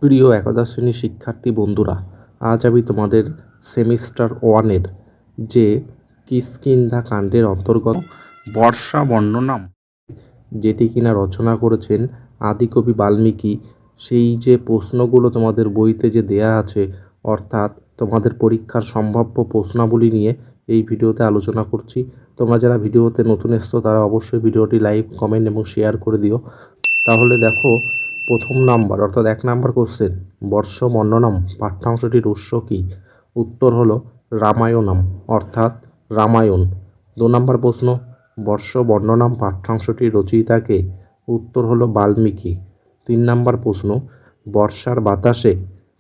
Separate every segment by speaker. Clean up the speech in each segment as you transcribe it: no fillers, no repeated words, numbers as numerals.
Speaker 1: প্রিয় একাদশ শ্রেণীর শিক্ষার্থী বন্ধুরা, আজ আমি তোমাদের সেমিস্টার ওয়ানের যে কিষ্কিন্ধা কাণ্ডের অন্তর্গত বর্ষা বর্ণনাম, যেটি কিনা রচনা করেছেন আদিকবি বাল্মীকি, সেই যে প্রশ্নগুলো তোমাদের বইতে যে দেয়া আছে, অর্থাৎ তোমাদের পরীক্ষার সম্ভাব্য প্রশ্নাবলী নিয়ে এই ভিডিওতে আলোচনা করছি। তোমরা যারা ভিডিওতে নতুন এসছো তারা অবশ্যই ভিডিওটি লাইক, কমেন্ট এবং শেয়ার করে দিও। তাহলে দেখো, প্রথম নাম্বার অর্থাৎ 1 নাম্বার কোশ্চেন, বর্ষ বর্ণনাম পাঠ্যাংশটির উৎস কী? উত্তর হলো রামায়ণাম অর্থাৎ রামায়ণ। 2 নাম্বার প্রশ্ন, বর্ষ বর্ণনাম পাঠ্যাংশটির রচয়িতা কে? উত্তর হলো বাল্মীকি। 3 নাম্বার প্রশ্ন, বর্ষার বাতাসে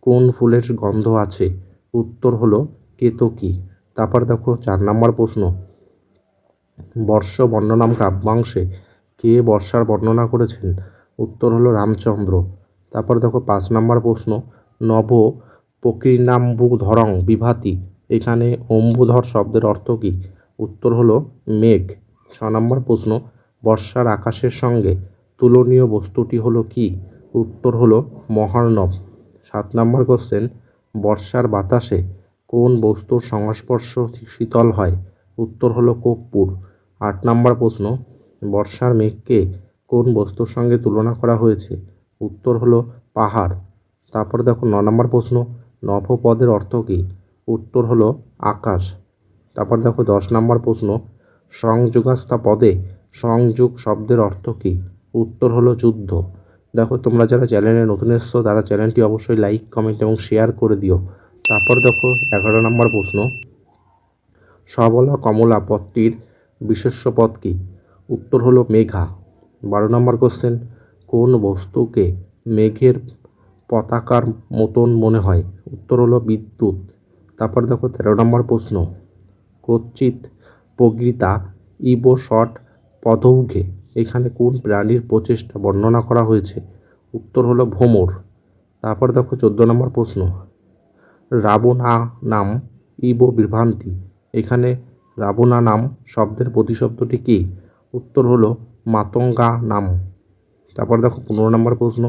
Speaker 1: কোন ফুলের গন্ধ আছে? উত্তর হলো কেতকী। তারপর দেখো 4 নাম্বার প্রশ্ন, বর্ষ বর্ণনাম কাব্যাংশে কে বর্ষার বর্ণনা করেছেন? উত্তর হলো রামচন্দ্র। তারপর দেখো 5 নাম্বার প্রশ্ন, নভ প্রকীর্ণাম্বুধরং বিভাতি, এখানে অম্বুধর শব্দের অর্থ কী? উত্তর হলো মেঘ। 6 নাম্বার প্রশ্ন, বর্ষার আকাশের সঙ্গে তুলনীয় বস্তুটি হলো কি? উত্তর হলো মহার্ণব। 7 নাম্বার কোশ্চেন, বর্ষার বাতাসে কোন বস্তুর সংস্পর্শ শীতল হয়? উত্তর হলো কর্পূর। 8 নাম্বার প্রশ্ন, বর্ষার মেঘকে কোন বস্তুর সঙ্গে তুলনা করা হয়েছে? উত্তর হলো পাহাড়। তারপর দেখো 9 নম্বর প্রশ্ন, নভ পদের অর্থ কী? উত্তর হলো আকাশ। তারপর দেখো 10 নম্বর প্রশ্ন, সংযোগাস্তা পদে সংযোগ শব্দের অর্থ কী? উত্তর হলো যুদ্ধ। দেখো, তোমরা যারা চ্যানেলে নতুন এসছো তারা চ্যানেলটি অবশ্যই লাইক, কমেন্ট এবং শেয়ার করে দিও। তারপর দেখো 11 নম্বর প্রশ্ন, সবলা কমলা পদটির বিশেষ্য পদ কী? উত্তর হলো মেঘা। 12 নম্বর কোশ্চেন, কোন বস্তুকে মেঘের পতাকার মতন মনে হয়? উত্তর হলো বিদ্যুৎ। তারপর দেখো 13 নম্বর প্রশ্ন, কচ্চিৎ প্রগীতা ইব ষট পদৌঘে, এখানে কোন প্রাণীর প্রচেষ্টা বর্ণনা করা হয়েছে? উত্তর হলো ভ্রমর। তারপর দেখো 14 নম্বর প্রশ্ন, রাবণা নাম ইব বিভ্রান্তি, এখানে রাবণা নাম শব্দের প্রতিশব্দটি কী? উত্তর হলো মাতঙ্গা নাম। তারপর দেখো 15 নম্বর প্রশ্ন,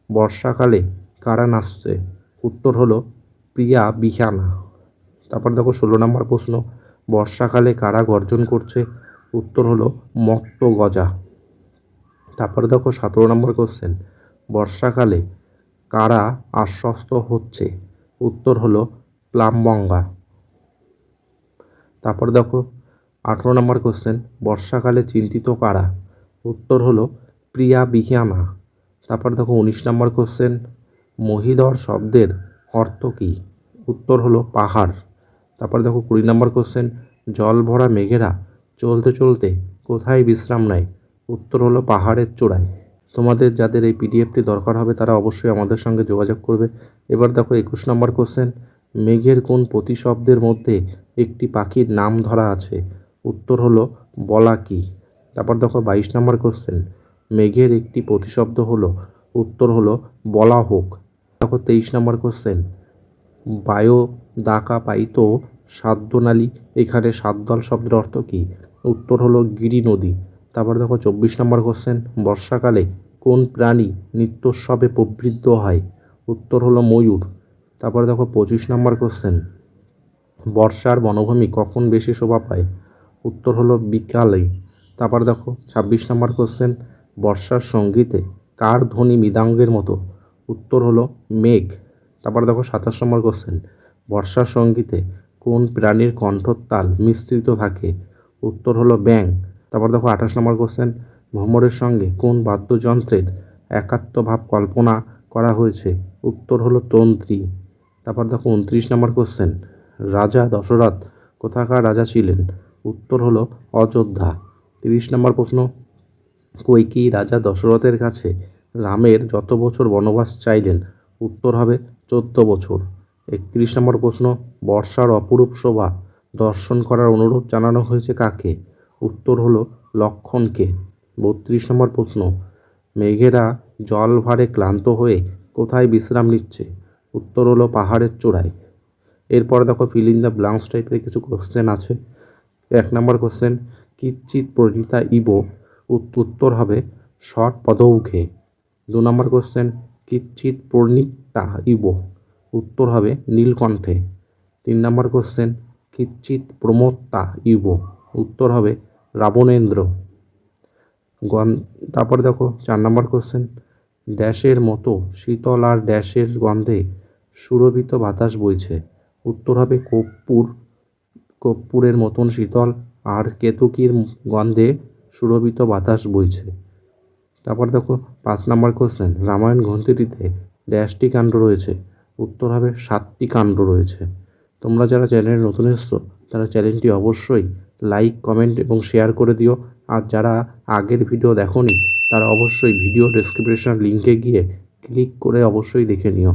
Speaker 1: বর্ষাকালে কারা নাচছে? উত্তর হলো প্রিয়া বিহানা। তারপর দেখো 16 নম্বর প্রশ্ন, বর্ষাকালে কারা গর্জন করছে? উত্তর হলো মত্ত গজা। তারপর দেখো 17 নম্বর কোশ্চেন, বর্ষাকালে কারা আশ্বস্ত হচ্ছে? উত্তর হলো প্লামবঙ্গা। তারপর দেখো 18 নম্বর কোশ্চেন, বর্ষাকালে চিন্তিত কারা? উত্তর হলো প্রিয়া বিহিয়ানা। তারপর দেখো 19 নম্বর কোশ্চেন, মহিধর শব্দের অর্থ কী? উত্তর হলো পাহাড়। তারপর দেখো 20 নম্বর কোশ্চেন, জল ভরা মেঘেরা চলতে চলতে কোথায় বিশ্রাম নেয়? উত্তর হলো পাহাড়ের চূড়ায়। তোমাদের যাদের এই পিডিএফটি দরকার হবে তারা অবশ্যই আমাদের সঙ্গে যোগাযোগ করবে। এবার দেখো 21 নম্বর কোশ্চেন, মেঘের কোন প্রতিশব্দের মধ্যে একটি পাখির নাম ধরা আছে? উত্তর হলো বলাকি। তারপর দেখো 22 নম্বর কোশ্চেন, মেঘের একটি প্রতিশব্দ হলো? উত্তর হলো বলা হোক। দেখো 23 নম্বর কোশ্চেন, বায়ো দাকা পাইতো সাদ্যনালী, এখানে সাদ্দল শব্দের অর্থ কী? উত্তর হলো গিরি নদী। তারপর দেখো 24 নম্বর কোশ্চেন, বর্ষাকালে কোন প্রাণী নিত্যোৎসবে প্রবৃদ্ধ হয়? উত্তর হলো ময়ূর। তারপর দেখো 25 নম্বর কোশ্চেন, বর্ষার বনভূমি কখন বেশি শোভা পায়? উত্তর হলো বিকালে। তারপর দেখো 26 নম্বর কোশ্চেন, বর্ষার সঙ্গীতে কার ধ্বনি মৃদঙ্গের মতো? উত্তর হলো মেঘ। তারপর দেখো 27 নম্বর কোশ্চেন, বর্ষার সঙ্গীতে কোন প্রাণীর কণ্ঠতাল মিশ্রিত থাকে? উত্তর হলো ব্যাঙ। তারপর দেখো 28 নম্বর কোশ্চেন, ভ্রমরের সঙ্গে কোন বাদ্যযন্ত্রের একাত্মভাব কল্পনা করা হয়েছে? উত্তর হলো তন্ত্রী। তারপর দেখো 29 নম্বর কোশ্চেন, রাজা দশরথ কোথাকার রাজা ছিলেন? উত্তর হলো অযোধ্যা। 30 নম্বর প্রশ্ন, কইকেয়ী রাজা দশরথের কাছে রামের যত বছর বনবাস চাইলেন? উত্তর হবে 14 বছর। 31 নম্বর প্রশ্ন, বর্ষার অপরূপ শোভা দর্শন করার অনুরোধ জানানো হয়েছে কাকে? উত্তর হলো লক্ষ্মণকে। 32 নম্বর প্রশ্ন, মেঘেরা জল ভারে ক্লান্ত হয়ে কোথায় বিশ্রাম নিচ্ছে? উত্তর হলো পাহাড়ের চূড়ায়। এরপর দেখো ফিল ইন দ্য ব্ল্যাঙ্কস টাইপের কিছু কোশ্চেন আছে। 1 নম্বর কোশ্চেন, কিচ্ছিৎ প্রণীতা ইব, উত্তর হবে ষট পদৌঘে। 2 নম্বর কোশ্চেন, কিচ্ছিৎ প্রণীত চিত্তা ইব, উত্তর হবে নীলকণ্ঠে। 3 নম্বর কোশ্চেন, কিঞ্চিৎ প্রমত্তা ইব, উত্তর হবে রাবণেন্দ্র। তারপরে দেখো 4 নম্বর কোশ্চেন, ড্যাশের মতো শীতল আর ড্যাশের গন্ধে সুরভিত বাতাস বইছে, উত্তর হবে কর্পূরের মতন শীতল আর কেতকীর গন্ধে সুরভিত বাতাস বইছে। তারপর দেখো 5 নম্বর কোশ্চেন, রামায়ণ গ্রন্থটিতে ড্যাশটি কাণ্ড রয়েছে, উত্তর হবে 7টি কাণ্ড রয়েছে। তোমরা যারা চ্যানেলে নতুন এসছো তারা চ্যানেলটি অবশ্যই লাইক, কমেন্ট এবং শেয়ার করে দিও। আর যারা আগের ভিডিও দেখোনি তারা অবশ্যই ভিডিও ডেসক্রিপশন লিঙ্কে গিয়ে ক্লিক করে অবশ্যই দেখে নিও।